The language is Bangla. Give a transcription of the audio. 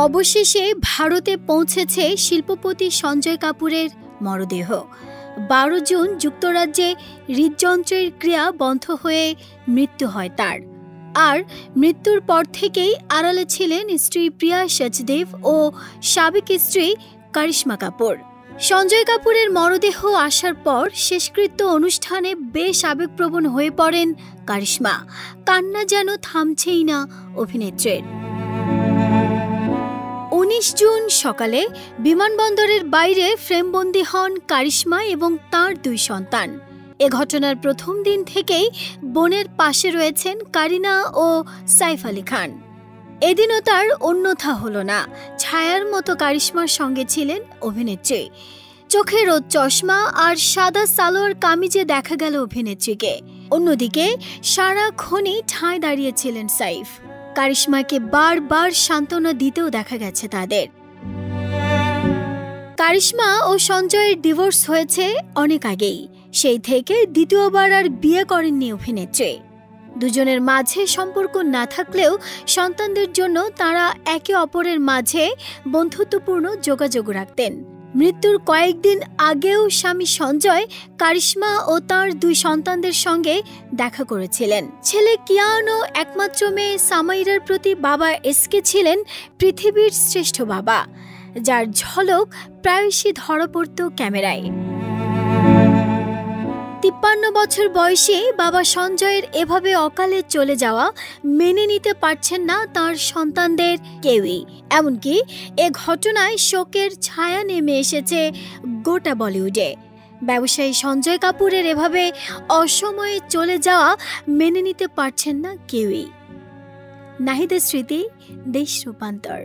অবশেষে ভারতে পৌঁছেছে শিল্পপতি সঞ্জয় কাপুরের মরদেহ। 12 জুন যুক্তরাজ্যে হৃদযন্ত্রের ক্রিয়া বন্ধ হয়ে মৃত্যু হয় তার। আর মৃত্যুর পর থেকেই আড়ালে ছিলেন স্ত্রী প্রিয়া সচদেব ও সাবেক স্ত্রী কারিশ্মা কাপুর। সঞ্জয় কাপুরের মরদেহ আসার পর শেষকৃত্য অনুষ্ঠানে বেশ আবেগপ্রবণ হয়ে পড়েন কারিশ্মা। কান্না যেন থামছেই না অভিনেত্রীর। 19 জুন সকালে বিমানবন্দরের বাইরে ফ্রেমবন্দি হন কারিশ্মা এবং তাঁর 2 সন্তান। এ ঘটনার প্রথম দিন থেকেই বোনের পাশে রয়েছেন কারিনা ও সাইফ আলী খান। এদিনও তার অন্যথা হল না, ছায়ার মতো কারিশ্মার সঙ্গে ছিলেন অভিনেত্রী। চোখে রোদ চশমা আর সাদা সালোয়ার কামিজে দেখা গেল অভিনেত্রীকে। অন্যদিকে সারাক্ষণই ঠায় দাঁড়িয়েছিলেন সাইফ। কারিশ্মাকে বারবার সান্ত্বনা দিতেও দেখা গেছে তাদের। কারিশ্মা ও সঞ্জয়ের ডিভোর্স হয়েছে অনেক আগেই। সেই থেকে দ্বিতীয়বার আর বিয়ে করেননি অভিনেত্রী। দুজনের মাঝে সম্পর্ক না থাকলেও সন্তানদের জন্য তারা একে অপরের মাঝে বন্ধুত্বপূর্ণ যোগাযোগ রাখতেন। মৃত্যুর কয়েকদিন আগেও স্বামী সঞ্জয় কারিশ্মা ও তার 2 সন্তানদের সঙ্গে দেখা করেছিলেন। ছেলে কিয়ান ও একমাত্র মেয়ে সামাইরার প্রতি বাবা এসকে ছিলেন পৃথিবীর শ্রেষ্ঠ বাবা, যার ঝলক প্রায়শই ধরা পড়ত ক্যামেরায়। 53 বছর বয়সে বাবা সঞ্জয়ের এভাবে অকালে চলে যাওয়া মেনে নিতে পারছেন না তার সন্তানদের কেউই। এমনকি এ ঘটনায় শোকের ছায়া নেমে এসেছে গোটা বলিউডে। ব্যবসায়ী সঞ্জয় কাপুরের এভাবে অসময়ে চলে যাওয়া মেনে নিতে পারছেন না কেউই। নাহিদের স্মৃতি, দেশ রূপান্তর।